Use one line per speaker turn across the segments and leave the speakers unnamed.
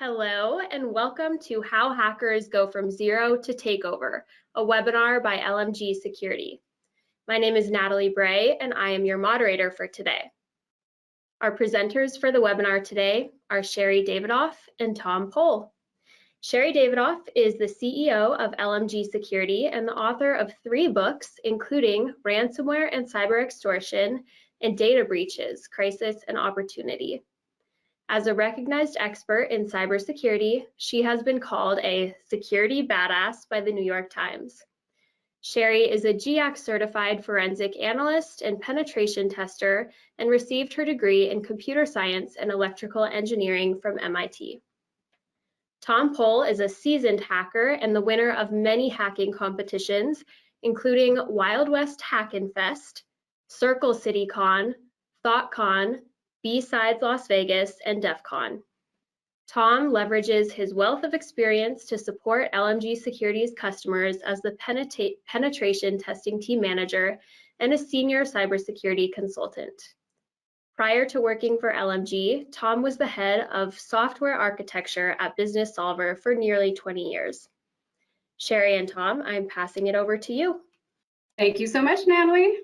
Hello, and welcome to How Hackers Go From Zero to Takeover, a webinar by LMG Security. My name is Natalie Bray, and I am your moderator for today. Our presenters for the webinar today are Sherry Davidoff and Tom Pohl. Sherry Davidoff is the CEO of LMG Security and the author of 3 books, including Ransomware and Cyber Extortion and Data Breaches, Crisis and Opportunity. As a recognized expert in cybersecurity, she has been called a security badass by the New York Times. Sherry is a GIAC certified forensic analyst and penetration tester and received her degree in computer science and electrical engineering from MIT. Tom Pohl is a seasoned hacker and the winner of many hacking competitions, including Wild West Hackin' Fest, Circle City Con, ThoughtCon, B-Sides Las Vegas, and DEF CON. Tom leverages his wealth of experience to support LMG Security's customers as the penetration testing team manager and a senior cybersecurity consultant. Prior to working for LMG, Tom was the head of software architecture at Business Solver for nearly 20 years. Sherry and Tom, I'm passing it over to you.
Thank you so much, Natalie.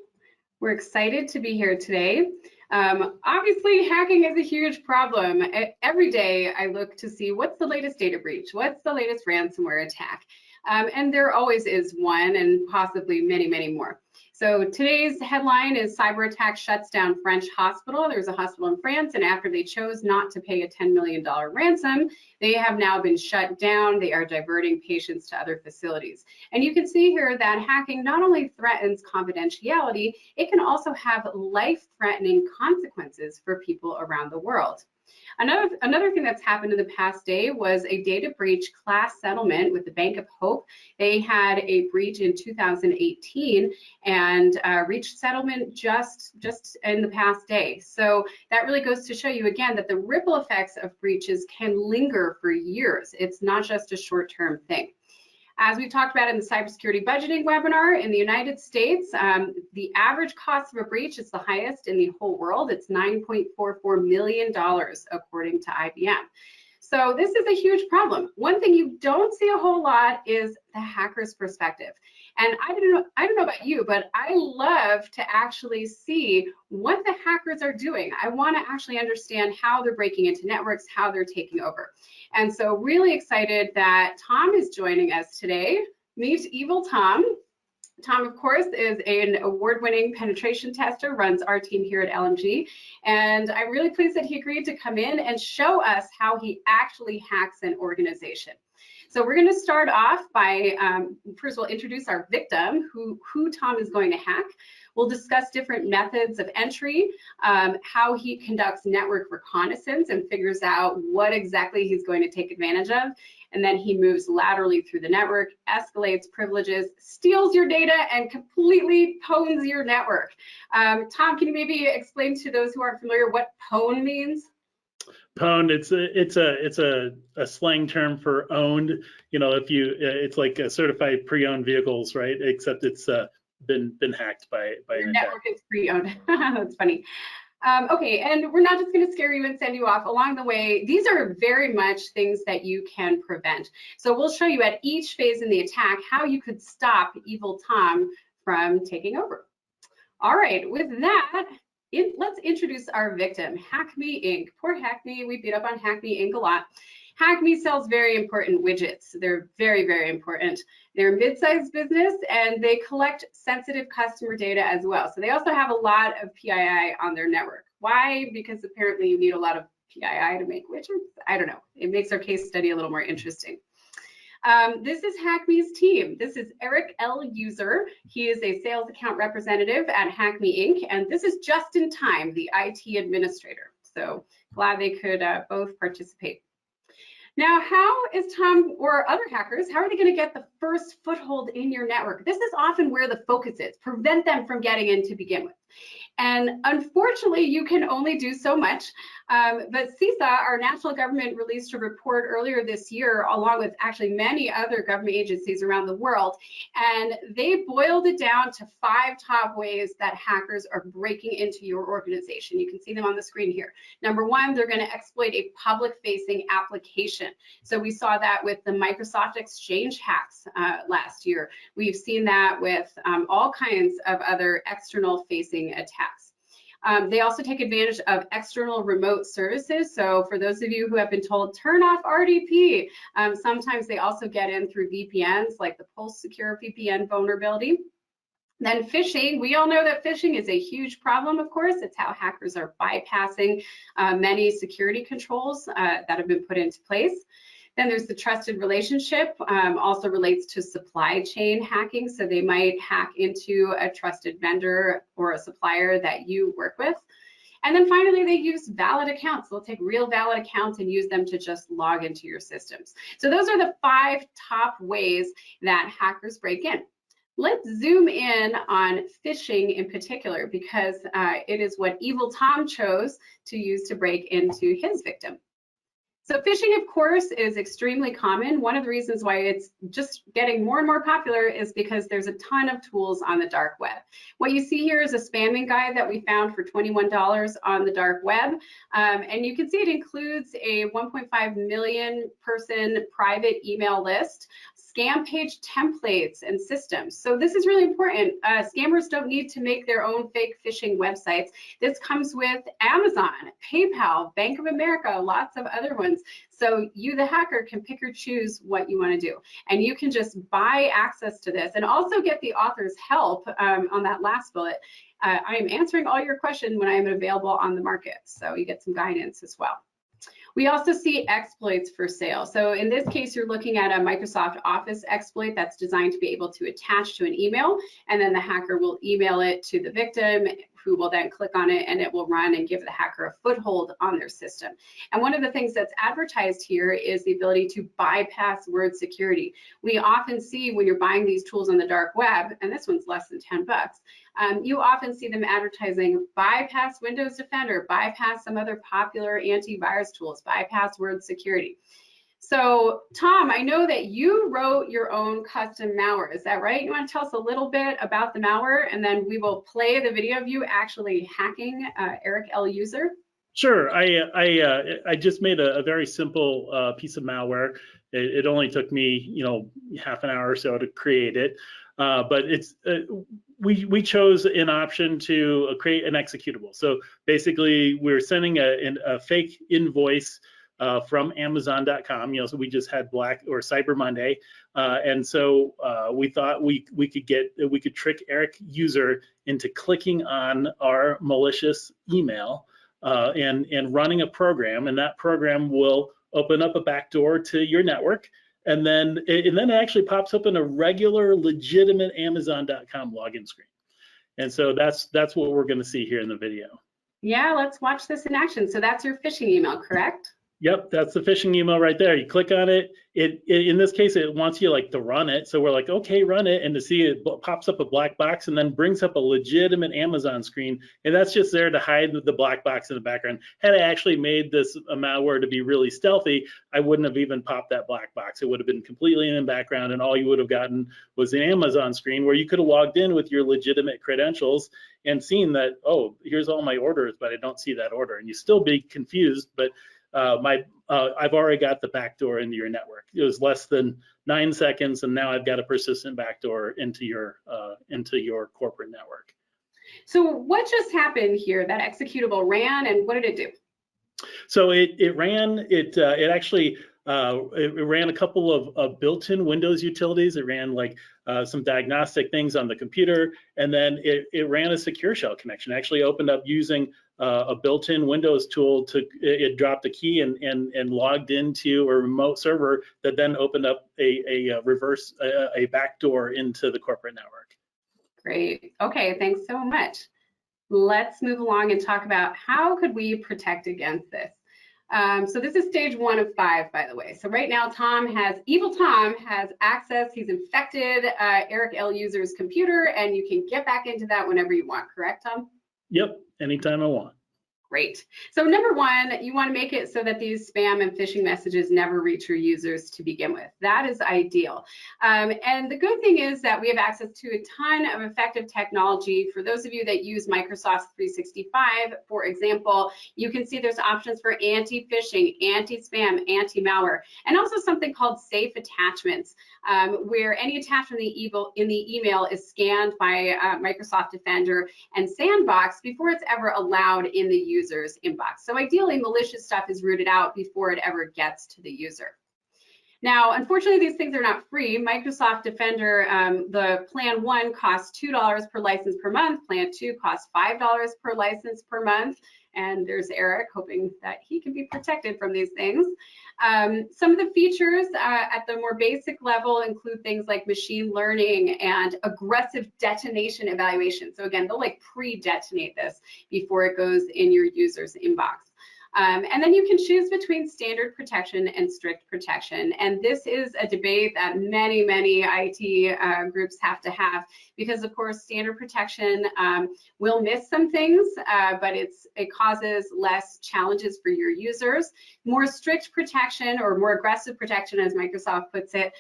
We're excited to be here today. Obviously, hacking is a huge problem. Every day I look to see what's the latest data breach, what's the latest ransomware attack, and there always is one and possibly many, many more. So today's headline is cyber attack shuts down French hospital. There's a hospital in France, and after they chose not to pay a $10 million ransom, they have now been shut down. They are diverting patients to other facilities. And you can see here that hacking not only threatens confidentiality, it can also have life-threatening consequences for people around the world. Another thing that's happened in the past day was a data breach class settlement with the Bank of Hope. They had a breach in 2018 and reached settlement just in the past day. So that really goes to show you again that the ripple effects of breaches can linger for years. It's not just a short-term thing. As we talked about in the cybersecurity budgeting webinar, in the United States, the average cost of a breach is the highest in the whole world. It's $9.44 million, according to IBM. So this is a huge problem. One thing you don't see a whole lot is the hacker's perspective. And I don't know about you, but I love to actually see what the hackers are doing. I want to actually understand how they're breaking into networks, how they're taking over. And so really excited that Tom is joining us today. Meet Evil Tom. Tom, of course, is an award-winning penetration tester, runs our team here at LMG, and I'm really pleased that he agreed to come in and show us how he actually hacks an organization. So we're going to start off by, first we'll introduce our victim, who Tom is going to hack. We'll discuss different methods of entry, how he conducts network reconnaissance and figures out what exactly he's going to take advantage of. And then he moves laterally through the network, escalates privileges, steals your data, and completely pwns your network. Tom, can you maybe explain to those who aren't familiar what pwn means?
Pwned, it's a slang term for owned. You know, it's like a certified pre-owned vehicles, right? Except it's been hacked by
your
an
network
attack.
is pre-owned. That's funny. Okay, and we're not just going to scare you and send you off. Along the way, these are very much things that you can prevent. So we'll show you at each phase in the attack how you could stop Evil Tom from taking over. All right, with that, let's introduce our victim, HackMe Inc. Poor HackMe, we beat up on HackMe Inc. a lot. HackMe sells very important widgets. They're very, very important. They're a mid-sized business and they collect sensitive customer data as well. So they also have a lot of PII on their network. Why? Because apparently you need a lot of PII to make widgets. I don't know. It makes our case study a little more interesting. This is HackMe's team. This is Eric L. User. He is a sales account representative at HackMe Inc. And this is Justin Time, the IT administrator. So glad they could both participate. Now, how is Tom or other hackers, how are they going to get the first foothold in your network? This is often where the focus is, prevent them from getting in to begin with. And unfortunately, you can only do so much. But CISA, our national government, released a report earlier this year, along with actually many other government agencies around the world, and they boiled it down to 5 top ways that hackers are breaking into your organization. You can see them on the screen here. Number 1, they're going to exploit a public-facing application. So we saw that with the Microsoft Exchange hacks last year. We've seen that with all kinds of other external-facing attacks. They also take advantage of external remote services. So for those of you who have been told, turn off RDP, sometimes they also get in through VPNs, like the Pulse Secure VPN vulnerability. Then phishing, we all know that phishing is a huge problem, of course. It's how hackers are bypassing many security controls that have been put into place. Then there's the trusted relationship, also relates to supply chain hacking. So they might hack into a trusted vendor or a supplier that you work with. And then finally, they use valid accounts. They'll take real valid accounts and use them to just log into your systems. So those are the 5 top ways that hackers break in. Let's zoom in on phishing in particular, because it is what Evil Tom chose to use to break into his victim. So phishing, of course, is extremely common. One of the reasons why it's just getting more and more popular is because there's a ton of tools on the dark web. What you see here is a spamming guide that we found for $21 on the dark web. And you can see it includes a 1.5 million person private email list, scam page templates and systems. So this is really important. Scammers don't need to make their own fake phishing websites. This comes with Amazon, PayPal, Bank of America, lots of other ones. So you, the hacker, can pick or choose what you want to do. And you can just buy access to this and also get the author's help on that last bullet. I am answering all your questions when I am available on the market. So you get some guidance as well. We also see exploits for sale. So in this case, you're looking at a Microsoft Office exploit that's designed to be able to attach to an email, and then the hacker will email it to the victim, who will then click on it, and it will run and give the hacker a foothold on their system. And one of the things that's advertised here is the ability to bypass word security. We often see when you're buying these tools on the dark web, and this one's less than 10 bucks, you often see them advertising bypass Windows Defender, bypass some other popular antivirus tools, bypass word security. So Tom, I know that you wrote your own custom malware. Is that right? You want to tell us a little bit about the malware, and then we will play the video of you actually hacking Eric L. User?
Sure. I just made a very simple piece of malware. It only took me, half an hour or so to create it. But it's we chose an option to create an executable. So basically, we're sending a fake invoice from Amazon.com. So we just had Black or Cyber Monday, and so we thought we could trick Eric User into clicking on our malicious email and running a program, and that program will open up a backdoor to your network. And then it actually pops up in a regular, legitimate Amazon.com login screen. And so that's what we're going to see here in the video.
Yeah, let's watch this in action. So that's your phishing email, correct?
Yep, that's the phishing email right there. You click on it. In this case, it wants you to run it. So we're like, okay, run it. And to see it pops up a black box and then brings up a legitimate Amazon screen. And that's just there to hide the black box in the background. Had I actually made this malware to be really stealthy, I wouldn't have even popped that black box. It would have been completely in the background, and all you would have gotten was an Amazon screen where you could have logged in with your legitimate credentials and seen that, oh, here's all my orders, but I don't see that order. And you still be confused, but I've already got the backdoor into your network. It was less than 9 seconds, and now I've got a persistent backdoor into your corporate network.
So what just happened here? That executable ran, and what did it do?
So it ran. It actually ran a couple of built-in Windows utilities. It ran some diagnostic things on the computer, and then it ran a secure shell connection. It actually opened up using a built-in Windows tool. It dropped a key and logged into a remote server that then opened up a backdoor into the corporate network.
Great. Okay, thanks so much. Let's move along and talk about how could we protect against this. So this is stage 1 of 5, by the way. So right now, Evil Tom has access. He's infected Eric L. User's computer, and you can get back into that whenever you want. Correct, Tom?
Yep, anytime I want.
Great. So number one, you want to make it so that these spam and phishing messages never reach your users to begin with. That is ideal. And the good thing is that we have access to a ton of effective technology. For those of you that use Microsoft 365, for example, you can see there's options for anti-phishing, anti-spam, anti-malware, and also something called safe attachments, where any attachment in the email is scanned by Microsoft Defender and Sandbox before it's ever allowed in the user's inbox. So ideally, malicious stuff is rooted out before it ever gets to the user. Now, unfortunately, these things are not free. Microsoft Defender, the plan 1 costs $2 per license per month. Plan 2 costs $5 per license per month. And there's Eric hoping that he can be protected from these things. Some of the features at the more basic level include things like machine learning and aggressive detonation evaluation. So again, they'll like pre-detonate this before it goes in your user's inbox. And then you can choose between standard protection and strict protection. And this is a debate that many IT groups have to have, because of course, standard protection will miss some things, but it causes less challenges for your users. More strict protection, or more aggressive protection, as Microsoft puts it,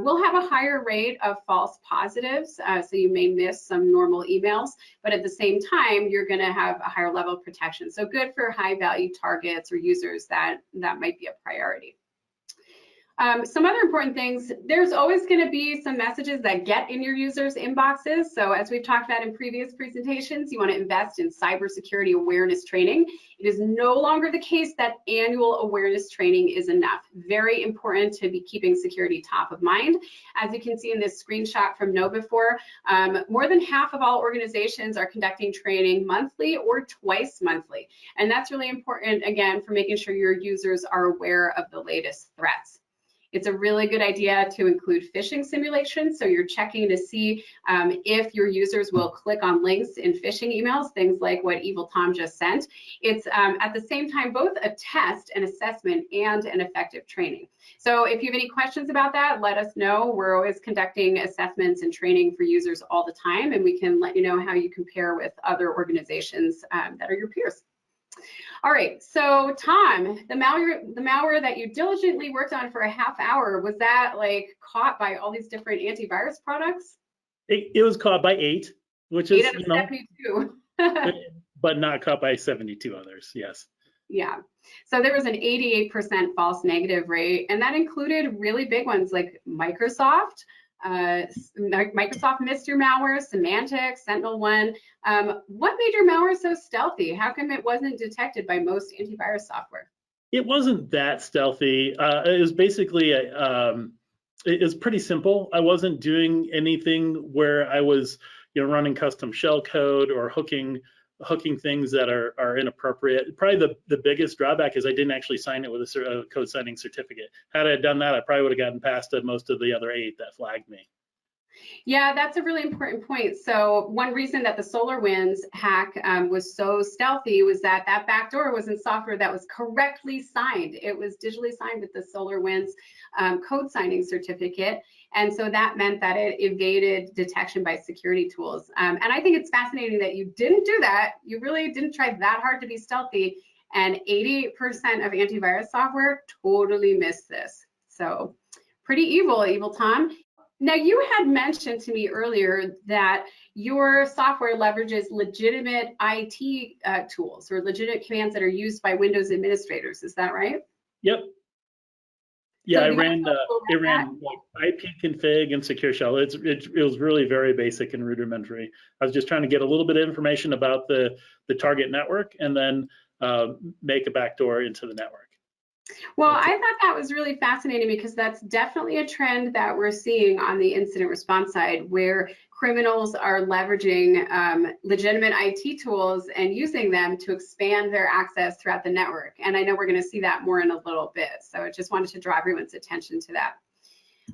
will have a higher rate of false positives. So you may miss some normal emails, but at the same time, you're going to have a higher level of protection. So good for high value targets or users that might be a priority. Some other important things, there's always going to be some messages that get in your users' inboxes. So as we've talked about in previous presentations, you want to invest in cybersecurity awareness training. It is no longer the case that annual awareness training is enough. Very important to be keeping security top of mind. As you can see in this screenshot from KnowBe4, more than half of all organizations are conducting training monthly or twice monthly. And that's really important, again, for making sure your users are aware of the latest threats. It's a really good idea to include phishing simulations. So you're checking to see if your users will click on links in phishing emails, things like what Evil Tom just sent. It's at the same time both a test, an assessment, and an effective training. So if you have any questions about that, let us know. We're always conducting assessments and training for users all the time, and we can let you know how you compare with other organizations that are your peers. All right, so Tom, the malware that you diligently worked on for a half hour, was that like caught by all these different antivirus products?
It was caught by 8, which
8
is,
out of 72.
but not caught by 72 others, yes.
Yeah, so there was an 88% false negative rate, and that included really big ones like Microsoft. Microsoft missed your malware, Symantec, Sentinel-1. What made your malware so stealthy? How come it wasn't detected by most antivirus software?
It wasn't that stealthy. It was basically, it was pretty simple. I wasn't doing anything where I was, running custom shell code or hooking things that are inappropriate. Probably the biggest drawback is I didn't actually sign it with a code signing certificate. Had I done that, I probably would have gotten past most of the other 8 that flagged me.
Yeah, that's a really important point. So one reason that the SolarWinds hack was so stealthy was that backdoor was in software that was correctly signed. It was digitally signed with the SolarWinds code signing certificate. And so that meant that it evaded detection by security tools. And I think it's fascinating that you didn't do that. You really didn't try that hard to be stealthy. And 88% of antivirus software totally missed this. So pretty evil Tom. Now, you had mentioned to me earlier that your software leverages legitimate IT tools or legitimate commands that are used by Windows administrators. Is that right?
Yep. Yeah,
So
it ran like ipconfig and secure shell. It was really very basic and rudimentary. I was just trying to get a little bit of information about the target network and then make a backdoor into the network.
Well, I thought that was really fascinating because that's definitely a trend that we're seeing on the incident response side, where criminals are leveraging legitimate IT tools and using them to expand their access throughout the network. And I know we're going to see that more in a little bit. So I just wanted to draw everyone's attention to that.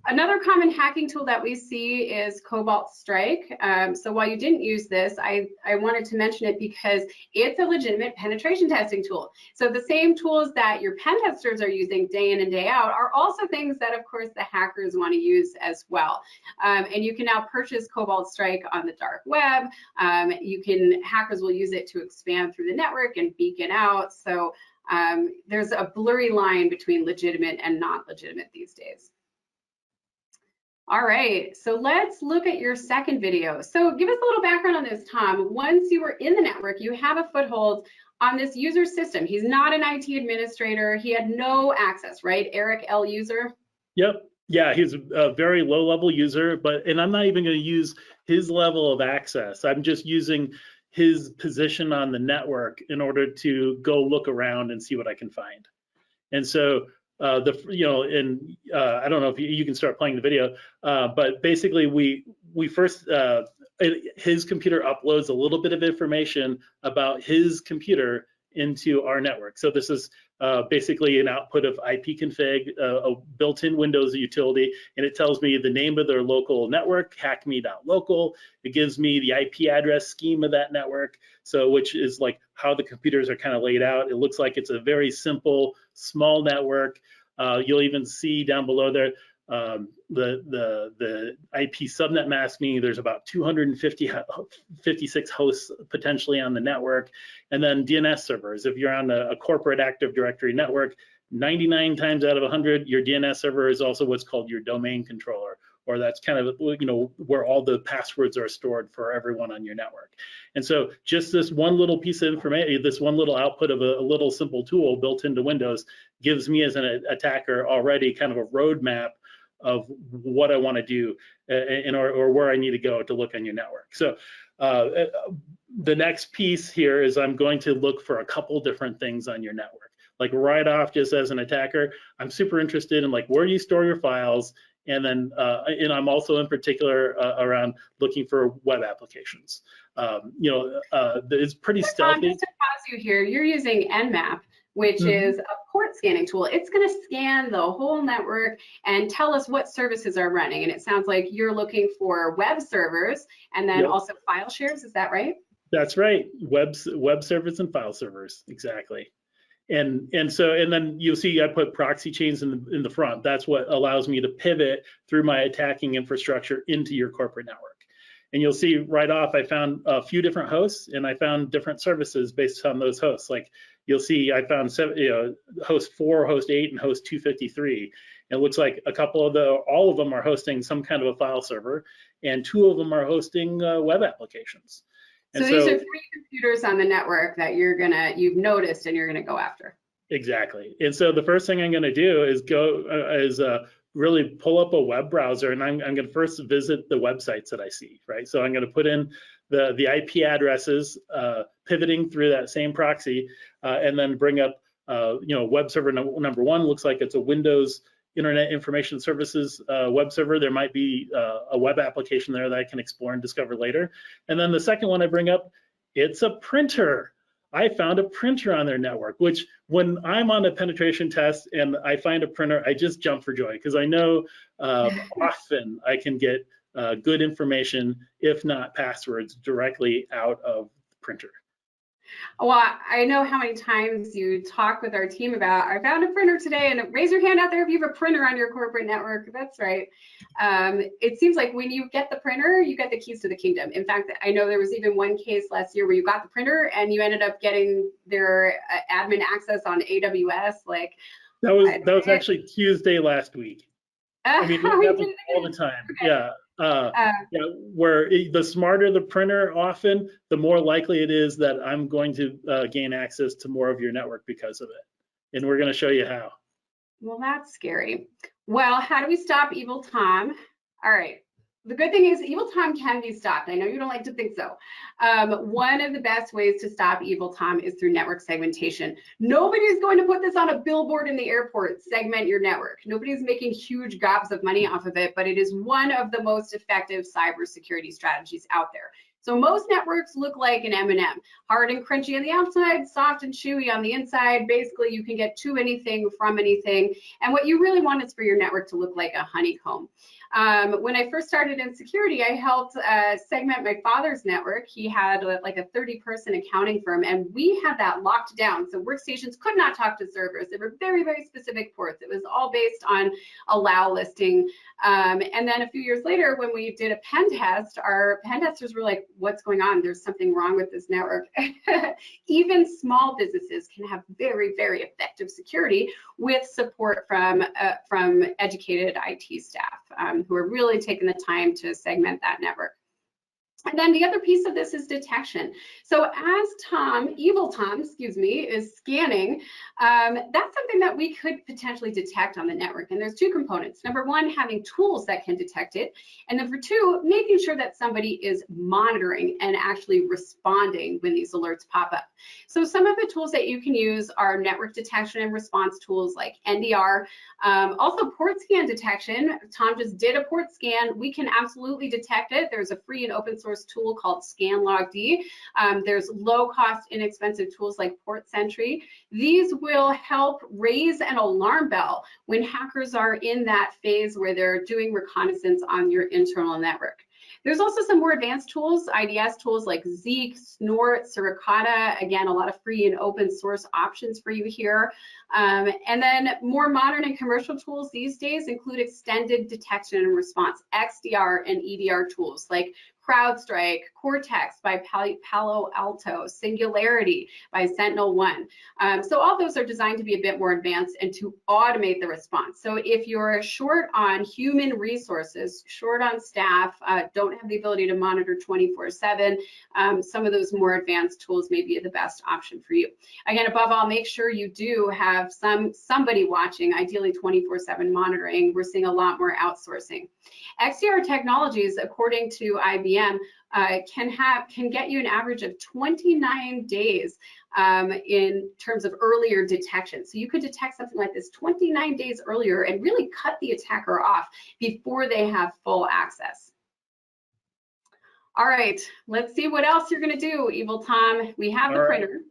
Another common hacking tool that we see is Cobalt Strike. So while you didn't use this, I wanted to mention it because it's a legitimate penetration testing tool. So the same tools that your pen testers are using day in and day out are also things that, of course, the hackers want to use as well. And you can now purchase Cobalt Strike on the dark web. Hackers will use it to expand through the network and beacon out. So there's a blurry line between legitimate and not legitimate these days. All right, so let's look at your second video. So give us a little background on this, Tom. Once you were in the network, you have a foothold on this user system. He's not an IT administrator. He had no access, right? Eric L. user?
Yep. Yeah, he's a very low-level user, and I'm not even going to use his level of access. I'm just using his position on the network in order to go look around and see what I can find. And so I don't know if you can start playing the video, but basically we first, his computer uploads a little bit of information about his computer into our network. So this is basically an output of ipconfig, a built-in Windows utility, and it tells me the name of their local network, hackme.local. It gives me the IP address scheme of that network, so which is like how the computers are kind of laid out. It looks like it's a very simple, small network. You'll even see down below there the IP subnet mask, meaning there's about 256 hosts potentially on the network, and then DNS servers. If you're on a corporate Active Directory network, 99 times out of 100, your DNS server is also what's called your domain controller, or that's kind of where all the passwords are stored for everyone on your network. And so just this one little piece of information, this one little output of a little simple tool built into Windows gives me as an attacker already kind of a roadmap of what I want to do or where I need to go to look on your network. So the next piece here is I'm going to look for a couple different things on your network. Like right off, just as an attacker, I'm super interested in like where do you store your files, and then and I'm also in particular around looking for web applications. It's pretty stealthy.
Just to pause you here, you're using Nmap, which is a port scanning tool. It's going to scan the whole network and tell us what services are running. And it sounds like you're looking for web servers and then also file shares. Is that right?
That's right. Web servers and file servers. Exactly. And then you'll see I put proxy chains in the front. That's what allows me to pivot through my attacking infrastructure into your corporate network. And you'll see right off, I found a few different hosts, and I found different services based on those hosts. Like you'll see, I found host 4, host 8, and host 253. It looks like all of them are hosting some kind of a file server, and 2 of them are hosting web applications.
And so these are 3 computers on the network that you've noticed and you're gonna go after.
Exactly. And so the first thing I'm going to do is really pull up a web browser, and I'm going to first visit the websites that I see, right? So I'm going to put in the IP addresses, pivoting through that same proxy, and then bring up, web server number 1 looks like it's a Windows Internet Information Services web server. There might be a web application there that I can explore and discover later. And then the second one I bring up, it's a printer. I found a printer on their network, which when I'm on a penetration test and I find a printer, I just jump for joy because I know often I can get good information, if not passwords, directly out of the printer.
Well, I know how many times you talk with our team about, I found a printer today, and raise your hand out there if you have a printer on your corporate network. That's right. It seems like when you get the printer, you get the keys to the kingdom. In fact, I know there was even one case last year where you got the printer and you ended up getting their admin access on AWS. Like
that was actually Tuesday last week. I mean, that happens all the time. Okay. Yeah. Where the smarter the printer, often the more likely it is that I'm going to gain access to more of your network because of it. And we're going to show you how.
Well, that's scary. Well, how do we stop Evil Tom? All right. The good thing is Evil Tom can be stopped. I know you don't like to think so. One of the best ways to stop Evil Tom is through network segmentation. Nobody's going to put this on a billboard in the airport, segment your network. Nobody's making huge gobs of money off of it, but it is one of the most effective cybersecurity strategies out there. So most networks look like an M&M, hard and crunchy on the outside, soft and chewy on the inside. Basically, you can get to anything from anything. And what you really want is for your network to look like a honeycomb. When I first started in security, I helped segment my father's network. He had like a 30-person accounting firm, and we had that locked down. So workstations could not talk to servers. They were very, very specific ports. It was all based on allow listing. And then a few years later, when we did a pen test, our pen testers were like, what's going on? There's something wrong with this network. Even small businesses can have very, very effective security with support from educated IT staff who are really taking the time to segment that network. And then the other piece of this is detection. So as Evil Tom, is scanning, that's something that we could potentially detect on the network. And there's two components. Number one, having tools that can detect it. And number two, making sure that somebody is monitoring and actually responding when these alerts pop up. So some of the tools that you can use are network detection and response tools like NDR. Also port scan detection. Tom just did a port scan. We can absolutely detect it. There's a free and open source tool called ScanLogD. There's low-cost, inexpensive tools like Port Sentry. These will help raise an alarm bell when hackers are in that phase where they're doing reconnaissance on your internal network. There's also some more advanced tools, IDS tools like Zeek, Snort, Suricata. Again, a lot of free and open source options for you here. And then more modern and commercial tools these days include extended detection and response, XDR and EDR tools like CrowdStrike, Cortex by Palo Alto, Singularity by SentinelOne. So all those are designed to be a bit more advanced and to automate the response. So if you're short on human resources, short on staff, don't have the ability to monitor 24/7, some of those more advanced tools may be the best option for you. Again, above all, make sure you do have somebody watching, ideally 24/7 monitoring. We're seeing a lot more outsourcing. XDR technologies, according to IBM, can get you an average of 29 days in terms of earlier detection. So you could detect something like this 29 days earlier and really cut the attacker off before they have full access. All right, let's see what else you're going to do, Evil Tom. We have the printer.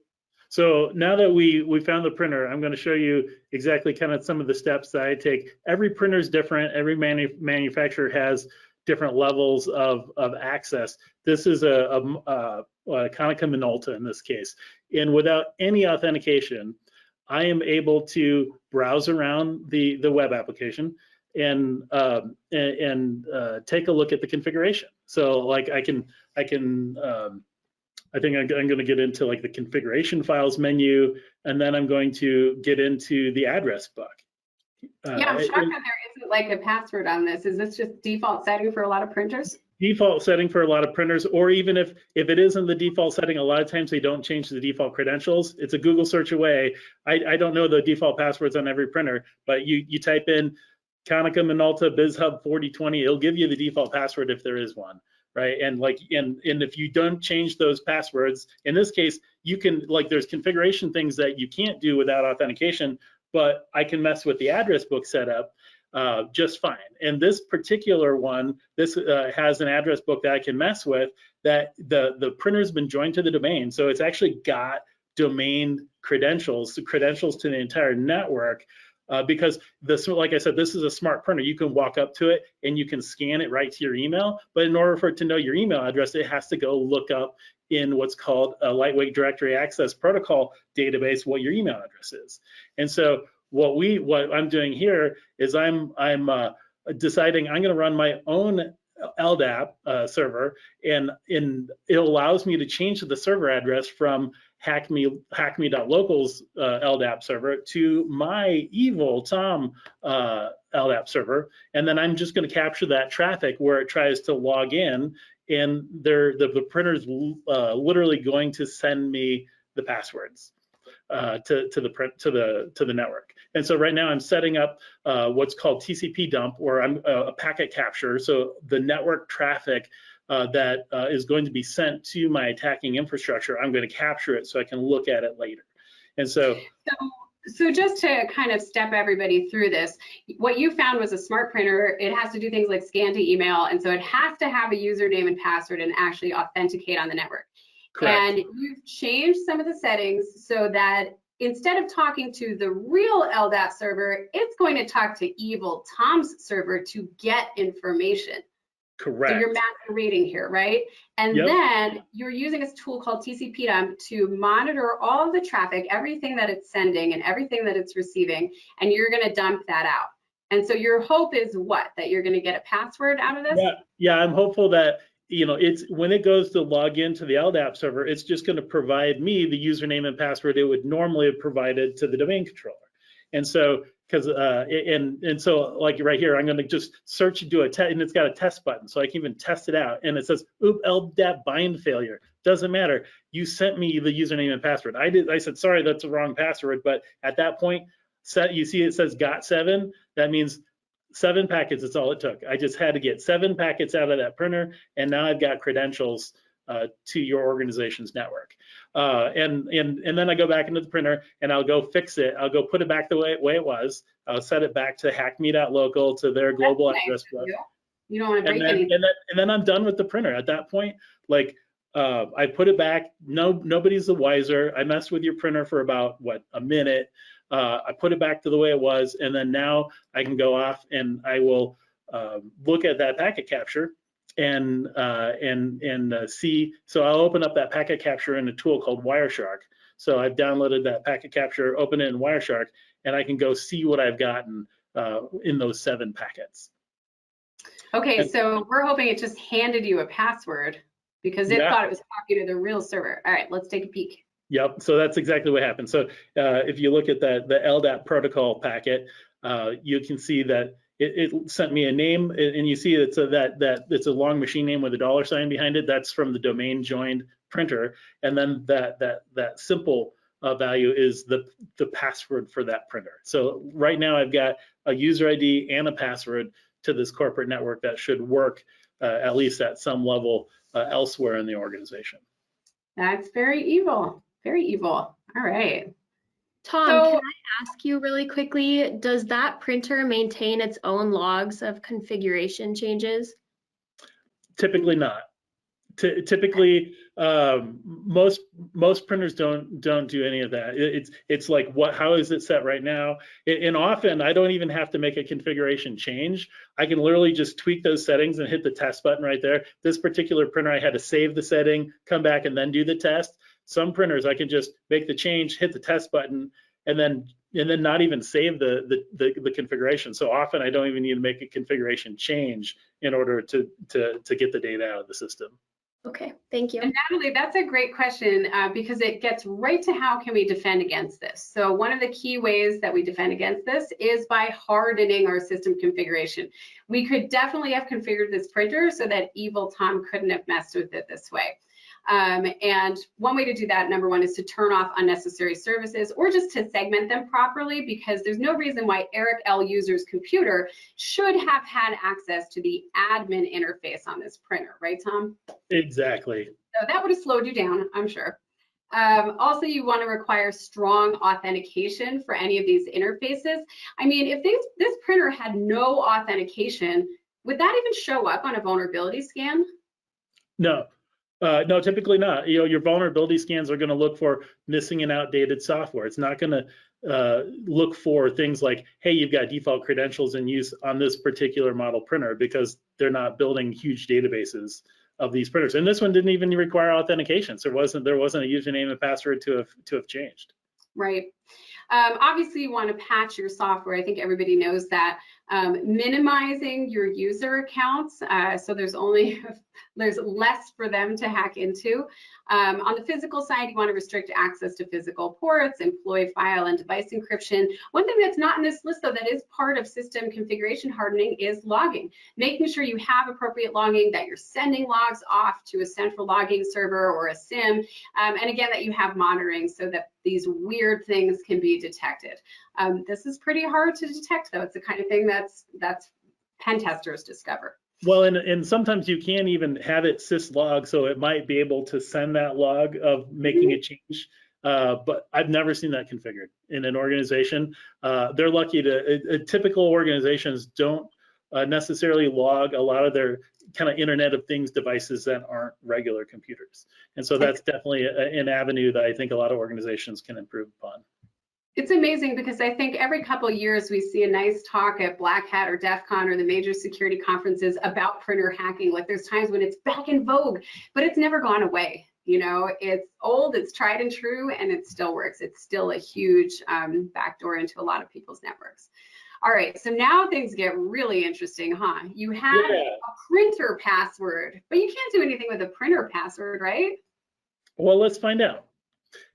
So now that we found the printer, I'm going to show you exactly kind of some of the steps that I take. Every printer is different. Every manufacturer has different levels of access. This is a Konica Minolta in this case. And without any authentication, I am able to browse around the web application and take a look at the configuration. So like I think I'm going to get into like the configuration files menu, and then I'm going to get into the address book.
Yeah, I'm shocked that there isn't like a password on this. Is this just default setting for a lot of printers?
Default setting for a lot of printers, or even if it isn't the default setting, a lot of times they don't change the default credentials. It's a Google search away. I don't know the default passwords on every printer, but you type in Konica Minolta BizHub 4020, it'll give you the default password if there is one. Right, and if you don't change those passwords, in this case, you can there's configuration things that you can't do without authentication, but I can mess with the address book setup just fine. And this particular one, this has an address book that I can mess with. That the printer's been joined to the domain, so it's actually got domain credentials, the credentials to the entire network. Because this, like I said, this is a smart printer. You can walk up to it and you can scan it right to your email. But in order for it to know your email address, it has to go look up in what's called a lightweight directory access protocol database what your email address is. And so what I'm doing here is I'm deciding I'm going to run my own LDAP server, and it allows me to change the server address from hackme.local's LDAP server to my Evil Tom LDAP server, and then I'm just going to capture that traffic where it tries to log in, and the printer's literally going to send me the passwords to the network. And so right now I'm setting up what's called TCP dump, where I'm a packet capture. So the network traffic that is going to be sent to my attacking infrastructure, I'm going to capture it so I can look at it later. And so
So just to kind of step everybody through this, what you found was a smart printer. It has to do things like scan to email, and so it has to have a username and password and actually authenticate on the network.
Correct.
And you've changed some of the settings so that instead of talking to the real LDAP server, it's going to talk to evil Tom's server to get information.
Correct.
So you're masquerading here, right? And
Yep.
then you're using this tool called TCP dump to monitor all of the traffic, everything that it's sending and everything that it's receiving, and you're going to dump that out. And so your hope is what? That you're going to get a password out of this?
Yeah, I'm hopeful that, you know, it's when it goes to log into the LDAP server, it's just going to provide me the username and password it would normally have provided to the domain controller. And so, because and so like right here, I'm going to just search and do a test, and it's got a test button, so I can even test it out. And it says, "Oop, LDAP bind failure." Doesn't matter. You sent me the username and password. I said, sorry, that's the wrong password. But at that point, you see it says got 7. That means 7 packets is all it took. I just had to get 7 packets out of that printer, and now I've got credentials to your organization's network. And then I go back into the printer and I'll go fix it. I'll go put it back the way it was. I'll set it back to hackme.local to their global address book.
You don't want to break anything.
And then I'm done with the printer. At that point, like I put it back. Nobody's the wiser. I messed with your printer for about a minute. I put it back to the way it was, and then now I can go off and I will look at that packet capture and see. So I'll open up that packet capture in a tool called Wireshark. So I've downloaded that packet capture, open it in Wireshark, and I can go see what I've gotten in those 7 packets.
Okay, so we're hoping it just handed you a password because it thought it was talking to the real server. All right, let's take a peek.
Yep, so that's exactly what happened. So if you look at the LDAP protocol packet, you can see that it sent me a name, and you see it's it's a long machine name with a $sign behind it. That's from the domain joined printer, and then that simple value is the password for that printer. So right now I've got a user ID and a password to this corporate network that should work at least at some level elsewhere in the organization.
That's very evil. Very evil. All right.
Tom, can I ask you really quickly, does that printer maintain its own logs of configuration changes?
Typically not. Typically, most printers don't do any of that. It's like how is it set right now? And often I don't even have to make a configuration change. I can literally just tweak those settings and hit the test button right there. This particular printer, I had to save the setting, come back, and then do the test. Some printers I can just make the change, hit the test button, and then not even save the configuration. So often I don't even need to make a configuration change in order to get the data out of the system.
Okay, thank you.
And Natalie, that's a great question because it gets right to how can we defend against this. So one of the key ways that we defend against this is by hardening our system configuration. We could definitely have configured this printer so that evil Tom couldn't have messed with it this way. And one way to do that, number one, is to turn off unnecessary services or just to segment them properly, because there's no reason why Eric L. user's computer should have had access to the admin interface on this printer, right, Tom?
Exactly.
So that would have slowed you down, I'm sure. Also, you want to require strong authentication for any of these interfaces. I mean, if this printer had no authentication, would that even show up on a vulnerability scan?
No. No, typically not. You know, your vulnerability scans are going to look for missing and outdated software. It's not going to look for things like, hey, you've got default credentials in use on this particular model printer, because they're not building huge databases of these printers. And this one didn't even require authentication. So there wasn't a username and password to have changed. Right.
Obviously, you want to patch your software. I think everybody knows that. Minimizing your user accounts, so there's less for them to hack into. On the physical side, you want to restrict access to physical ports, employ file and device encryption. One thing that's not in this list, though, that is part of system configuration hardening is logging. Making sure you have appropriate logging, that you're sending logs off to a central logging server or a SIM, and again, that you have monitoring so that these weird things can be detected. This is pretty hard to detect, though. It's the kind of thing that's pen testers discover.
Well, and sometimes you can't even have it syslog, so it might be able to send that log of making a change but I've never seen that configured in an organization. They're lucky to, typical organizations don't necessarily log a lot of their kind of Internet of Things devices that aren't regular computers. And so that's definitely an avenue that I think a lot of organizations can improve upon.
It's amazing because I think every couple of years we see a nice talk at Black Hat or DEF CON or the major security conferences about printer hacking. Like there's times when it's back in vogue, but it's never gone away. You know, it's old, it's tried and true, and it still works. It's still a huge backdoor into a lot of people's networks. All right, so now things get really interesting, huh? You have a printer password, but you can't do anything with a printer password, right?
Well, let's find out.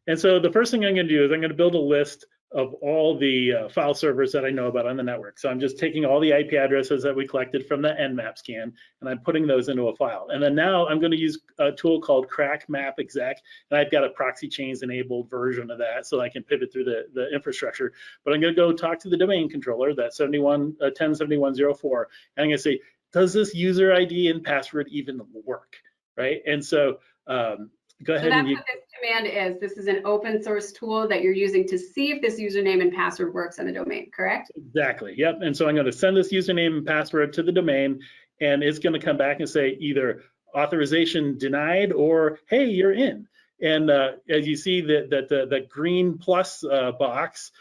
And so the first thing I'm going to do is I'm going to build a list of all the file servers that I know about on the network. So I'm just taking all the IP addresses that we collected from the Nmap scan, and I'm putting those into a file. And then now I'm going to use a tool called crack map exec, and I've got a proxy chains enabled version of that so I can pivot through the infrastructure. But I'm going to go talk to the domain controller, that 1071.04, and I'm going to say, does this user ID and password even work, right? And so go ahead.
So that's what this command is. This is an open source tool that you're using to see if this username and password works on the domain, correct?
Exactly, yep. And so I'm going to send this username and password to the domain, and it's going to come back and say either authorization denied or, hey, you're in. And as you see that green plus box,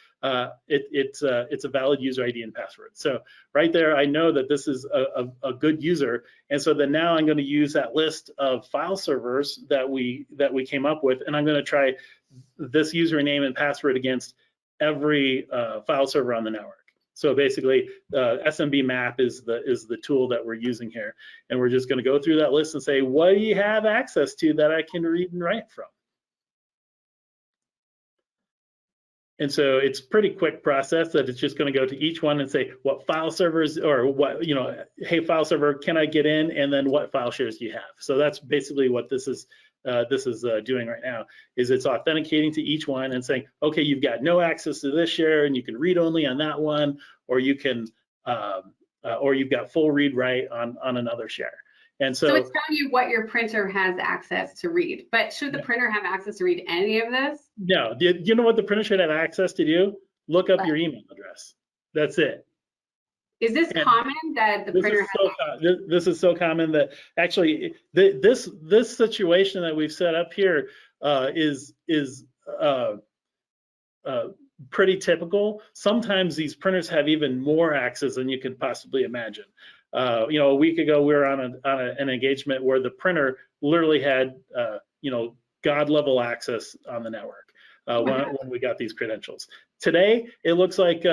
it's a valid user ID and password. So right there, I know that this is a good user. And so then now I'm going to use that list of file servers that we came up with, and I'm going to try this username and password against every file server on the network. So basically, SMB map is the tool that we're using here, and we're just going to go through that list and say, what do you have access to that I can read and write from? And so it's pretty quick process that it's just going to go to each one and say what file servers, or what, you know, hey, file server, can I get in? And then what file shares do you have? So that's basically what this is doing right now, is it's authenticating to each one and saying, okay, you've got no access to this share and you can read only on that one, or you can, or you've got full read write on another share. And so
it's telling you what your printer has access to read, but should the printer have access to read any of this?
No, you know what the printer should have access to do? Look up your email address. That's it.
Is this common that the printer has?
This is so common that actually this situation that we've set up here is pretty typical. Sometimes these printers have even more access than you can possibly imagine. You know, a week ago we were on an engagement where the printer literally had you know, God level access on the network when we got these credentials. Today it looks like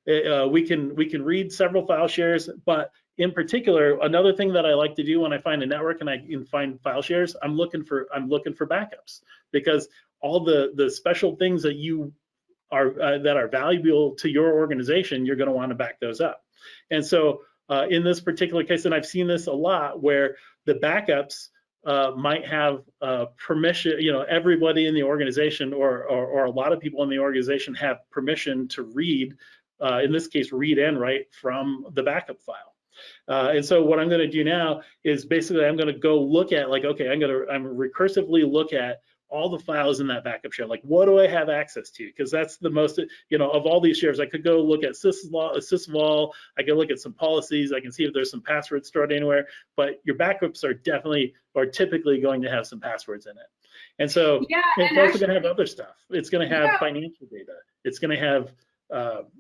we can read several file shares, but in particular, another thing that I like to do when I find a network and I can find file shares, I'm looking for backups, because all the special things that you are that are valuable to your organization, you're going to want to back those up. And so in this particular case, and I've seen this a lot, where the backups might have permission, you know, everybody in the organization or a lot of people in the organization have permission to read, in this case, read and write from the backup file. And so what I'm going to do now is basically I'm going to go look at, like, okay, I'm recursively look at all the files in that backup share. Like, what do I have access to? Because that's the most, you know, of all these shares. I could go look at sysvol, I could look at some policies, I can see if there's some passwords stored anywhere, but your backups are definitely, or typically going to have some passwords in it. And so it's also going to have other stuff. It's going to have financial data. It's going to have,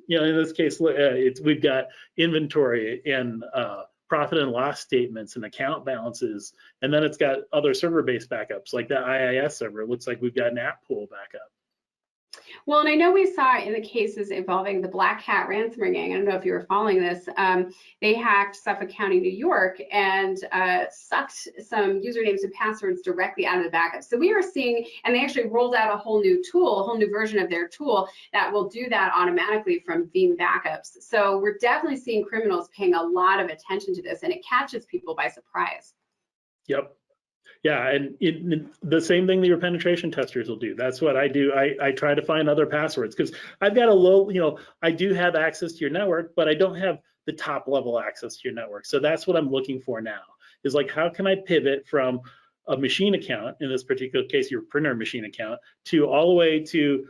you know, in this case, we've got inventory and profit and loss statements and account balances, and then it's got other server-based backups like that IIS server. It looks like we've got an app pool backup.
Well, and I know we saw in the cases involving the Black Hat ransomware gang, I don't know if you were following this, they hacked Suffolk County, New York, and sucked some usernames and passwords directly out of the backup. So we were seeing, and they actually rolled out a whole new tool, a whole new version of their tool that will do that automatically from Veeam backups. So we're definitely seeing criminals paying a lot of attention to this, and it catches people by surprise.
Yep. Yeah, and the same thing that your penetration testers will do. That's what I do. I try to find other passwords, because I've got a low, you know, I do have access to your network, but I don't have the top level access to your network. So that's what I'm looking for now, is like, how can I pivot from a machine account, in this particular case, your printer machine account, to all the way to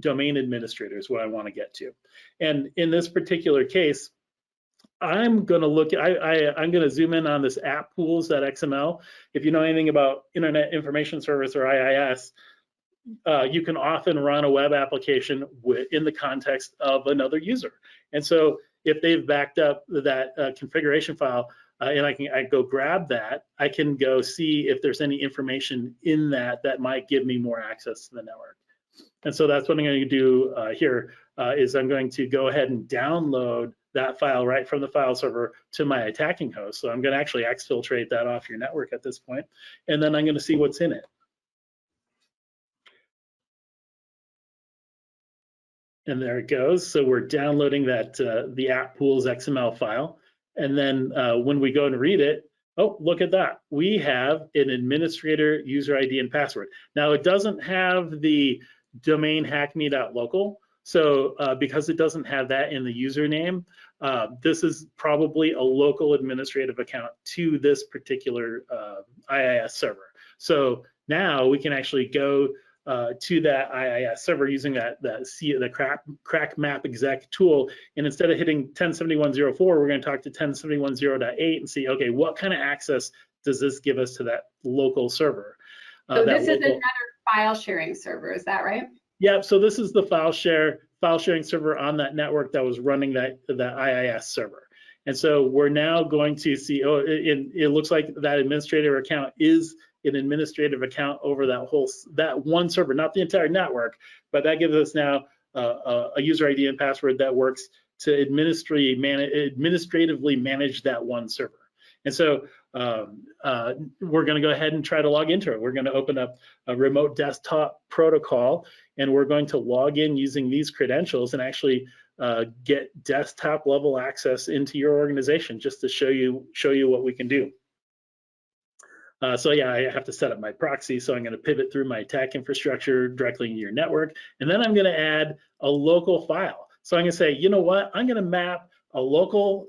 domain administrator is what I want to get to. And in this particular case, I'm going to look at, I'm going to zoom in on this app pools.xml. If you know anything about Internet Information Service or IIS, you can often run a web application in the context of another user. And so if they've backed up that configuration file, and I go grab that, I can go see if there's any information in that that might give me more access to the network. And so that's what I'm going to do here, is I'm going to go ahead and download that file right from the file server to my attacking host. So I'm going to actually exfiltrate that off your network at this point, and then I'm going to see what's in it. And there it goes. So we're downloading that the app pools XML file. And then when we go and read it, oh, look at that. We have an administrator user ID and password. Now it doesn't have the domain hackme.local. So because it doesn't have that in the username, this is probably a local administrative account to this particular IIS server. So now we can actually go to that IIS server using the crack map exec tool, and instead of hitting 1071.04, we're going to talk to 1071.0.8 and see, okay, what kind of access does this give us to that local server?
So this is another file sharing server, is that right?
Yeah, so this is the file sharing server on that network that was running that IIS server. And so we're now going to see, oh, it looks like that administrator account is an administrative account over that one server, not the entire network, but that gives us now a user ID and password that works to administratively manage that one server. And so we're going to go ahead and try to log into it. We're going to open up a remote desktop protocol, and we're going to log in using these credentials and actually get desktop level access into your organization, just to show you what we can do. So yeah, I have to set up my proxy. So I'm going to pivot through my attack infrastructure directly into your network, and then I'm going to add a local file. So I'm going to say, you know what? I'm going to map a local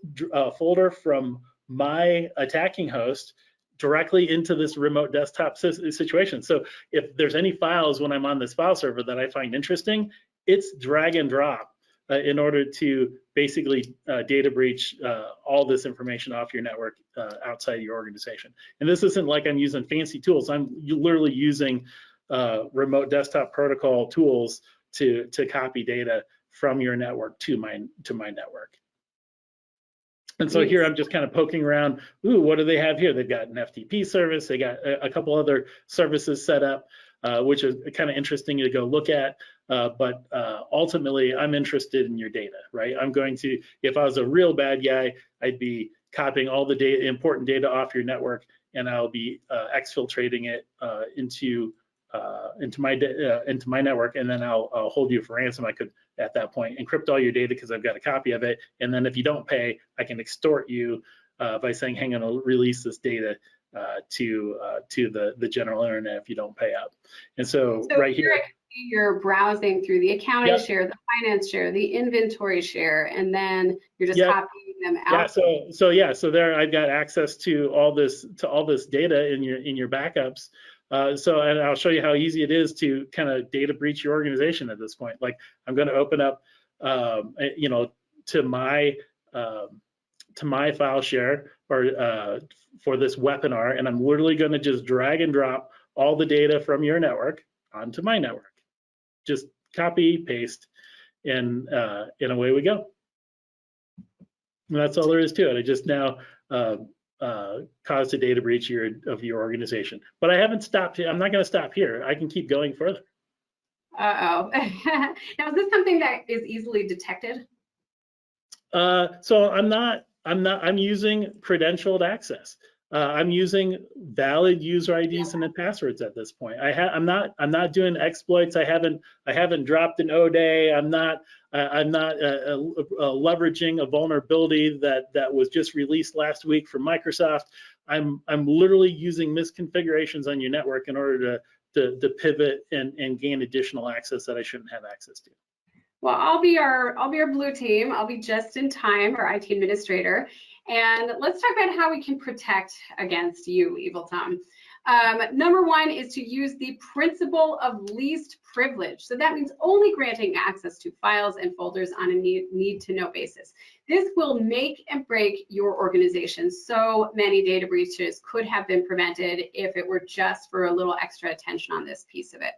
folder from my attacking host directly into this remote desktop situation. So if there's any files when I'm on this file server that I find interesting, it's drag and drop in order to basically data breach all this information off your network outside your organization. And this isn't like I'm using fancy tools. I'm literally using remote desktop protocol tools to copy data from your network to my network. And so here I'm just kind of poking around. Ooh, what do they have here? They've got an FTP service. They got a couple other services set up, which is kind of interesting to go look at. But ultimately, I'm interested in your data, right? I'm going to, if I was a real bad guy, I'd be copying all the data, important data off your network, and I'll be exfiltrating it into my network, and then I'll hold you for ransom. I could, at that point, encrypt all your data because I've got a copy of it, and then if you don't pay, I can extort you by saying, hang on, I'll release this data to the general internet if you don't pay up. And so right here,
I can see you're browsing through the accounting share, the finance share, the inventory share, and then you're just copying them out.
Yeah, so there I've got access to all this data in your backups. And I'll show you how easy it is to kind of data breach your organization at this point. Like I'm going to open up, to my file share or for this webinar, and I'm literally going to just drag and drop all the data from your network onto my network. Just copy, paste, and away we go. And that's all there is to it. I just now caused a data breach of your organization. But I haven't stopped here. I'm not going to stop here. I can keep going further.
Uh-oh. Now, is this something that is easily detected?
So I'm using credentialed access. I'm using valid user IDs and passwords at this point. I'm not doing exploits. I haven't dropped an O-day. I'm not leveraging a vulnerability that was just released last week from Microsoft. I'm literally using misconfigurations on your network in order to pivot and gain additional access that I shouldn't have access to.
Well, I'll be our blue team. I'll be just in time, our IT administrator. And let's talk about how we can protect against you, Evil Tom. Number one is to use the principle of least privilege. So that means only granting access to files and folders on a need-to-know basis. This will make and break your organization. So many data breaches could have been prevented if it were just for a little extra attention on this piece of it.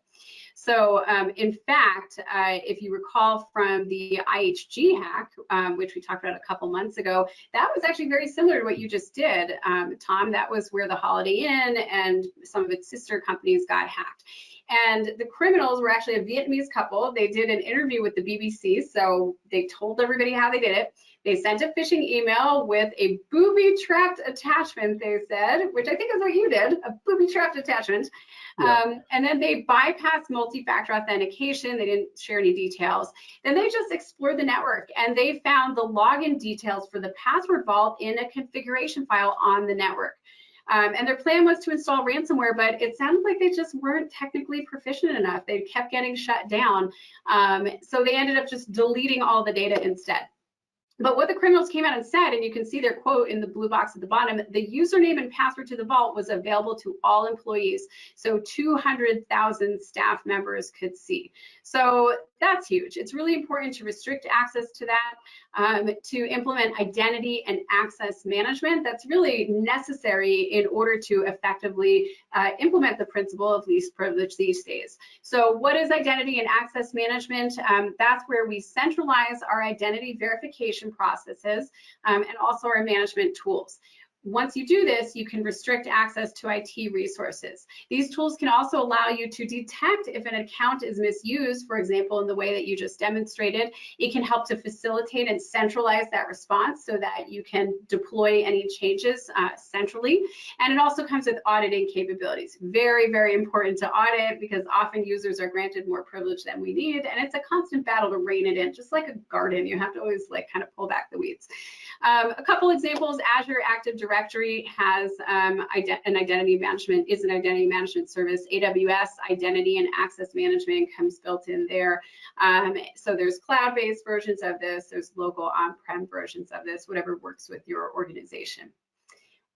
So in fact, if you recall from the IHG hack, which we talked about a couple months ago, that was actually very similar to what you just did, Tom. That was where the Holiday Inn and some of its sister companies got hacked. And the criminals were actually a Vietnamese couple. They did an interview with the BBC, so they told everybody how they did it. They sent a phishing email with a booby-trapped attachment, they said, which I think is what you did, a booby-trapped attachment. Yeah. And then they bypassed multi-factor authentication. They didn't share any details. Then they just explored the network, and they found the login details for the password vault in a configuration file on the network. And their plan was to install ransomware, but it sounds like they just weren't technically proficient enough. They kept getting shut down. So they ended up just deleting all the data instead. But what the criminals came out and said, and you can see their quote in the blue box at the bottom, the username and password to the vault was available to all employees. So 200,000 staff members could see. So that's huge. It's really important to restrict access to that, to implement identity and access management. That's really necessary in order to effectively implement the principle of least privilege these days. So what is identity and access management? That's where we centralize our identity verification processes and also our management tools. Once you do this, you can restrict access to IT resources. These tools can also allow you to detect if an account is misused, for example, in the way that you just demonstrated. It can help to facilitate and centralize that response so that you can deploy any changes centrally. And it also comes with auditing capabilities. Very, very important to audit because often users are granted more privilege than we need, and it's a constant battle to rein it in, just like a garden. You have to always kind of pull back the weeds. A couple examples: Azure Active Directory has an identity management service. AWS identity and access management comes built in there. So there's cloud-based versions of this, there's local on-prem versions of this, whatever works with your organization.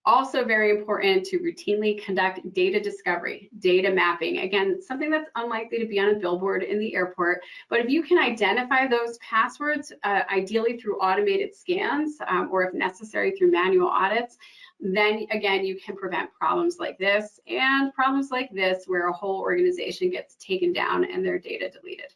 Also very important to routinely conduct data discovery, data mapping. Again, something that's unlikely to be on a billboard in the airport, but if you can identify those passwords, ideally through automated scans, or if necessary through manual audits, then again, you can prevent problems like this and problems like this where a whole organization gets taken down and their data deleted.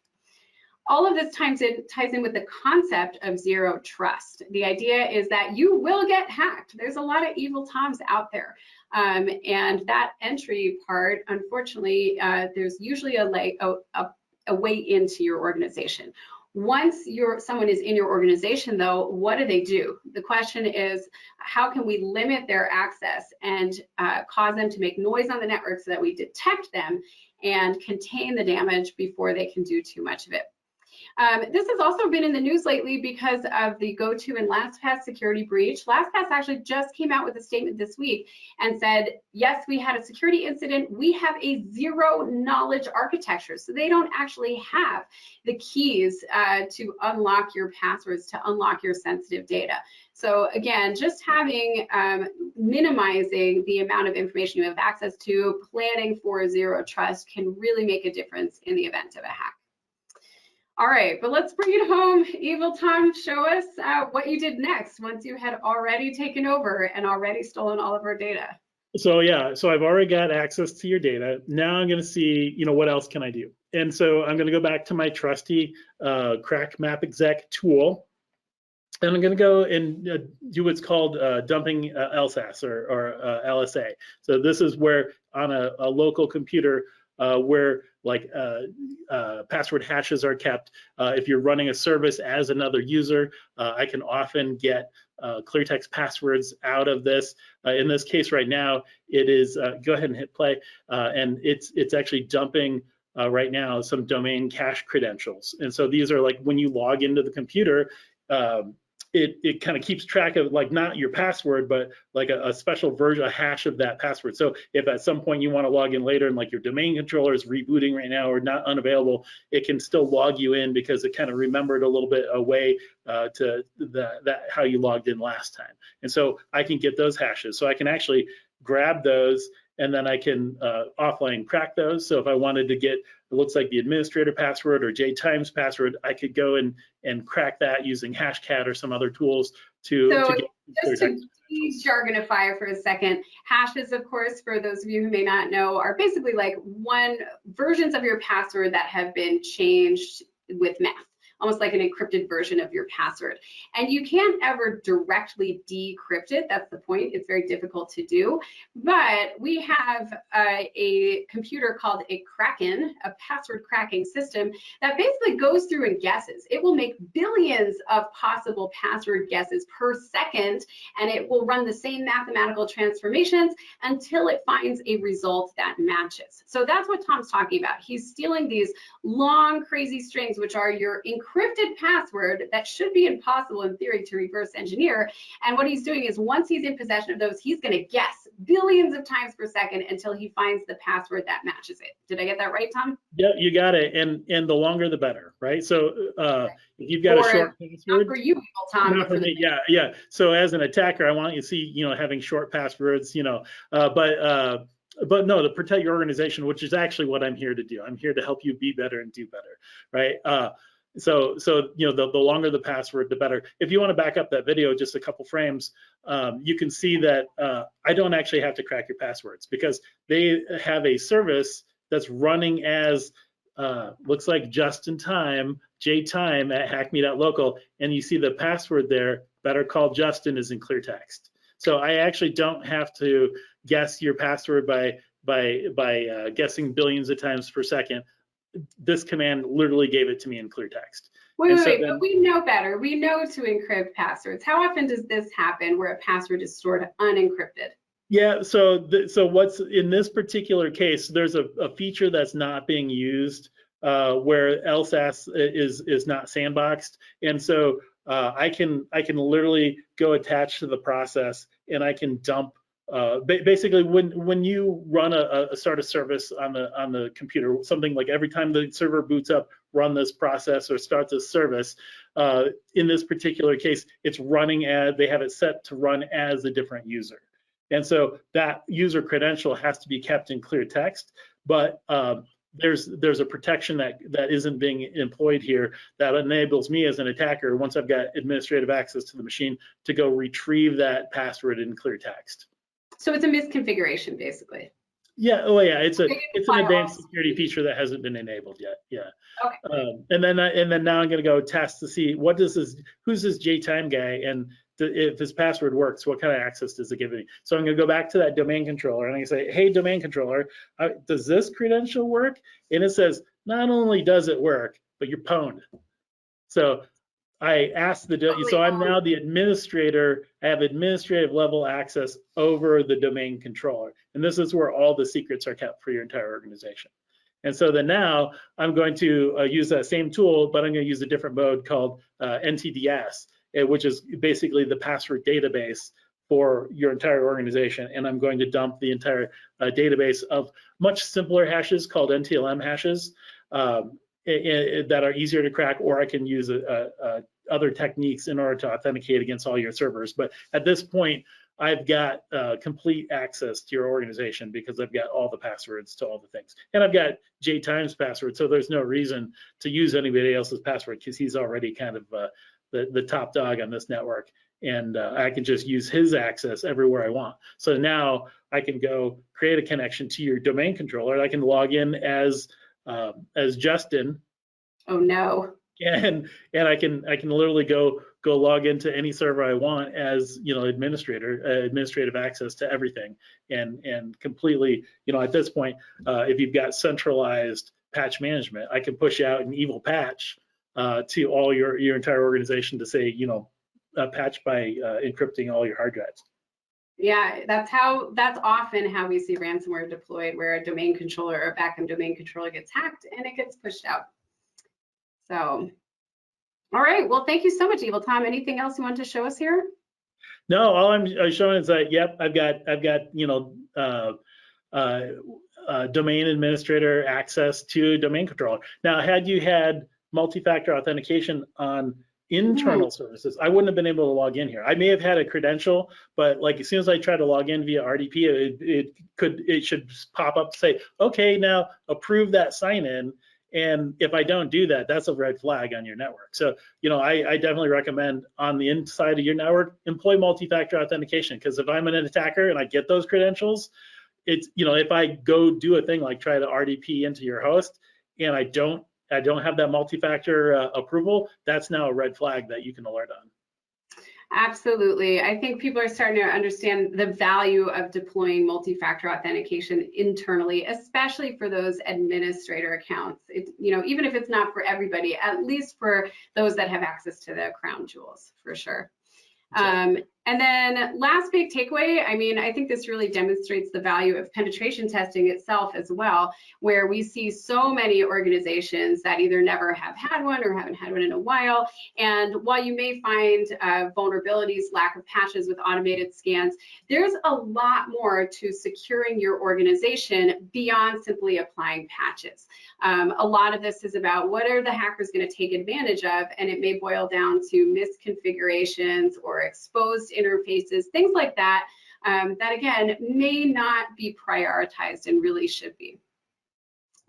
All of this ties in with the concept of zero trust. The idea is that you will get hacked. There's a lot of evil Toms out there. And that entry part, unfortunately, there's usually a way into your organization. Once someone is in your organization, though, what do they do? The question is, how can we limit their access and cause them to make noise on the network so that we detect them and contain the damage before they can do too much of it? This has also been in the news lately because of the GoTo and LastPass security breach. LastPass actually just came out with a statement this week and said, yes, we had a security incident. We have a zero knowledge architecture. So they don't actually have the keys to unlock your passwords, to unlock your sensitive data. So again, just having, minimizing the amount of information you have access to, planning for zero trust can really make a difference in the event of a hack. All right, but let's bring it home. Evil Tom, show us what you did next once you had already taken over and already stolen all of our data.
So yeah, so I've already got access to your data. Now I'm going to see, what else can I do? And so I'm going to go back to my trusty crack map exec tool. And I'm going to go and do what's called dumping LSAS or LSA. So this is where on a local computer where password hashes are kept. If you're running a service as another user, I can often get clear text passwords out of this. In this case right now, it is, go ahead and hit play, and it's actually dumping right now some domain cache credentials. And so these are like when you log into the computer, it kind of keeps track of not your password, but a special version, a hash of that password. So if at some point you want to log in later and your domain controller is rebooting right now or not unavailable, it can still log you in because it kind of remembered a little bit away to how you logged in last time. And so I can get those hashes. So I can actually grab those and then I can offline crack those. So if I wanted to get, it looks like the administrator password or JTimes password, I could go and crack that using Hashcat or some other tools to get
just to de-jargonify for a second, hashes, of course, for those of you who may not know, are basically like versions of your password that have been changed with math, almost like an encrypted version of your password. And you can't ever directly decrypt it. That's the point. It's very difficult to do. But we have a computer called a Kraken, a password cracking system that basically goes through and guesses. It will make billions of possible password guesses per second, and it will run the same mathematical transformations until it finds a result that matches. So that's what Tom's talking about. He's stealing these long, crazy strings, which are your encrypted password that should be impossible in theory to reverse engineer. And what he's doing is once he's in possession of those, he's going to guess billions of times per second until he finds the password that matches it. Did I get that right, Tom?
Yeah, you got it. And the longer the better, right? So if you've got a short password,
not for you, Tom.
Not for me. Yeah. So as an attacker, I want you to see, having short passwords, but no, to protect your organization, which is actually what I'm here to do. I'm here to help you be better and do better, right? So the longer the password, the better. If you want to back up that video just a couple frames, you can see that I don't actually have to crack your passwords because they have a service that's running as looks like just in time, JTime at hackme.local, and you see the password there, better call Justin, is in clear text. So I actually don't have to guess your password by guessing billions of times per second. This command literally gave it to me in clear text.
Wait, but we know better. We know to encrypt passwords. How often does this happen where a password is stored unencrypted?
Yeah, so what's in this particular case, there's a feature that's not being used where LSASS is not sandboxed, and so I can literally go attach to the process and I can dump. Basically, when you run a start a service on the computer, something like every time the server boots up, run this process or start this service. In this particular case, it's running as they have it set to run as a different user. And so that user credential has to be kept in clear text, but there's a protection that isn't being employed here that enables me as an attacker, once I've got administrative access to the machine, to go retrieve that password in clear text. So
it's a misconfiguration, basically.
Yeah. Oh, yeah. It's an advanced security feature that hasn't been enabled yet. Yeah.
Okay.
And then now I'm going to go test to see who's this JTime guy, and if his password works, what kind of access does it give me? So I'm going to go back to that domain controller and I say, hey, domain controller, does this credential work? And it says, not only does it work, but you're pwned. So I asked so I'm now the administrator. I have administrative level access over the domain controller. And this is where all the secrets are kept for your entire organization. And so then now I'm going to use that same tool, but I'm going to use a different mode called NTDS, which is basically the password database for your entire organization. And I'm going to dump the entire database of much simpler hashes called NTLM hashes. That are easier to crack, or I can use other techniques in order to authenticate against all your servers. But at this point, I've got complete access to your organization because I've got all the passwords to all the things. And I've got JTimes password, so there's no reason to use anybody else's password because he's already kind of the top dog on this network. And I can just use his access everywhere I want. So now I can go create a connection to your domain controller. And I can log in as Justin.
Oh no.
And I can literally go log into any server I want as administrative access to everything, and completely, at this point, if you've got centralized patch management, I can push out an evil patch to all your entire organization to say, patch by encrypting all your hard drives.
Yeah, that's often how we see ransomware deployed, where a domain controller or backend domain controller gets hacked and it gets pushed out. So, all right. Well, thank you so much, Evil Tom. Anything else you want to show us here?
No, all I'm showing is that, yep, I've got domain administrator access to domain controller. Now, had you had multi-factor authentication on internal services, I wouldn't have been able to log in here. I may have had a credential, but like as soon as I try to log in via RDP, it should pop up to say, okay, now approve that sign in. And if I don't do that, that's a red flag on your network. So, I definitely recommend on the inside of your network, employ multi-factor authentication, because if I'm an attacker and I get those credentials, it's, if I go do a thing like try to RDP into your host and I don't have that multi-factor approval, that's now a red flag that you can alert on.
Absolutely. I think people are starting to understand the value of deploying multi-factor authentication internally, especially for those administrator accounts. Even if it's not for everybody, at least for those that have access to the crown jewels, for sure. And then last big takeaway, I think this really demonstrates the value of penetration testing itself as well, where we see so many organizations that either never have had one or haven't had one in a while. And while you may find vulnerabilities, lack of patches with automated scans, there's a lot more to securing your organization beyond simply applying patches. A lot of this is about what are the hackers going to take advantage of, and it may boil down to misconfigurations or exposed interfaces, things like that, that again may not be prioritized and really should be.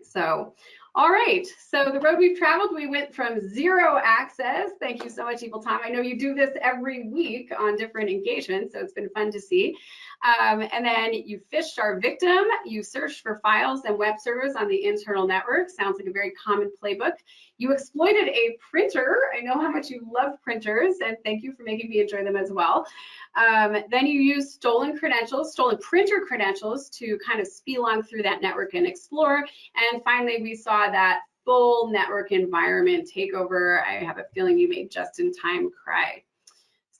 So, all right, so the road we've traveled, we went from zero access. Thank you so much, Evil Tom. I know you do this every week on different engagements, so it's been fun to see. And then you phished our victim. You searched for files and web servers on the internal network. Sounds like a very common playbook. You exploited a printer. I know how much you love printers, and thank you for making me enjoy them as well. Then you used stolen printer credentials to kind of spelunk through that network and explore. And finally, we saw that full network environment takeover. I have a feeling you made just-in-time cry.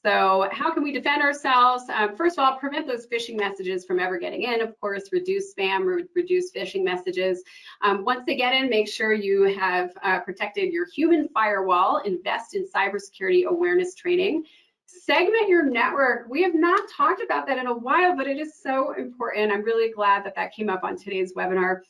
So how can we defend ourselves? First of all, prevent those phishing messages from ever getting in. Of course, reduce spam, reduce phishing messages. Once they get in, make sure you have protected your human firewall. Invest in cybersecurity awareness training. Segment your network. We have not talked about that in a while, but it is so important. I'm really glad that that came up on today's webinar.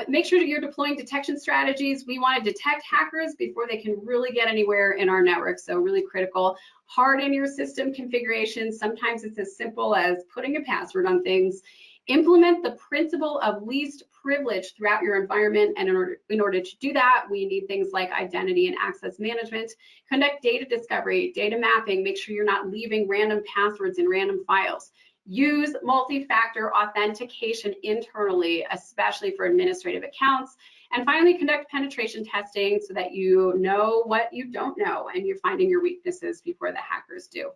Make sure that you're deploying detection strategies. We want to detect hackers before they can really get anywhere in our network, so really critical. Harden your system configurations. Sometimes it's as simple as putting a password on things. Implement the principle of least privilege throughout your environment, and in order to do that, we need things like identity and access management. Conduct data discovery, data mapping. Make sure you're not leaving random passwords in random files. Use multi-factor authentication internally, especially for administrative accounts. And finally, conduct penetration testing so that you know what you don't know and you're finding your weaknesses before the hackers do.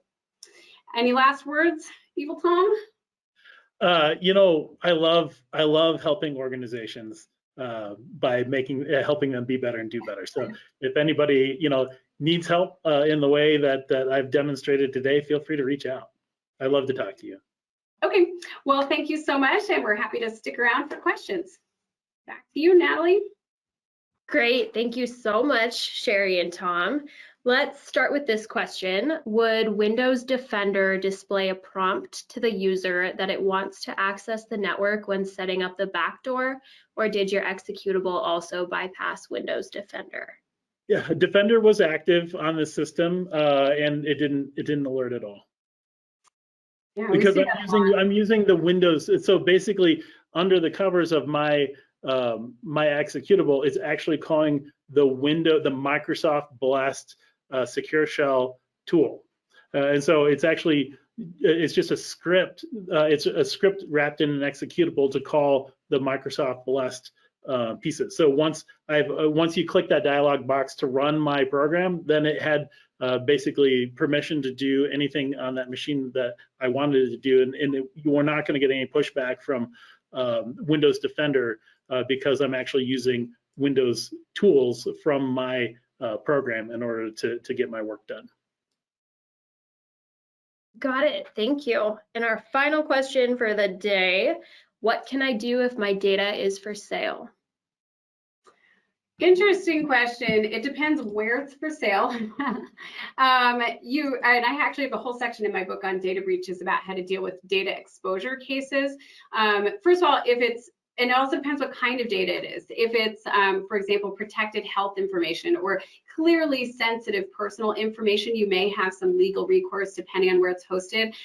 Any last words, Evil Tom?
I love helping organizations by helping them be better and do better. So if anybody needs help in the way that I've demonstrated today, feel free to reach out. I'd love to talk to you.
Okay, well, thank you so much, and we're happy to stick around for questions. Back to you, Natalie.
Great, thank you so much, Sherry and Tom. Let's start with this question. Would Windows Defender display a prompt to the user that it wants to access the network when setting up the backdoor, or did your executable also bypass Windows Defender?
Yeah, Defender was active on the system, and it didn't alert at all. Yeah, because I'm using the Windows. So basically, under the covers of my my executable, it's actually calling the Microsoft Blast Secure Shell tool, and so it's just a script. It's a script wrapped in an executable to call the Microsoft Blast pieces. So once you click that dialog box to run my program, then it had basically permission to do anything on that machine that I wanted it to do, and you are not going to get any pushback from Windows Defender because I'm actually using Windows tools from my program in order to get my work done.
Got it, thank you. And our final question for the day, what can I do if my data is for sale?
Interesting question. It depends where it's for sale. And I actually have a whole section in my book on data breaches about how to deal with data exposure cases. First of all, if it's And it also depends what kind of data it is. If it's, for example, protected health information or clearly sensitive personal information, you may have some legal recourse depending on where it's hosted.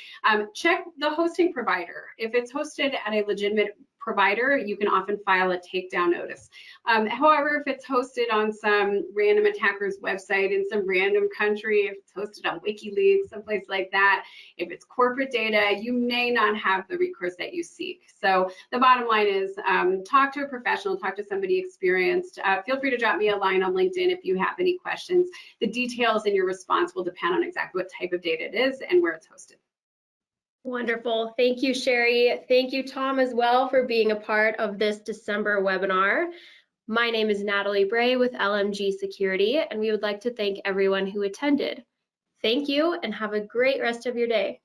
Check the hosting provider. If it's hosted at a legitimate provider, you can often file a takedown notice. However, if it's hosted on some random attacker's website in some random country, if it's hosted on WikiLeaks, someplace like that, if it's corporate data, you may not have the recourse that you seek. So the bottom line is talk to a professional, talk to somebody experienced. Feel free to drop me a line on LinkedIn if you have any questions. The details in your response will depend on exactly what type of data it is and where it's hosted.
Wonderful. Thank you, Sherry. Thank you, Tom, as well, for being a part of this December webinar. My name is Natalie Bray with LMG Security, and we would like to thank everyone who attended. Thank you, and have a great rest of your day.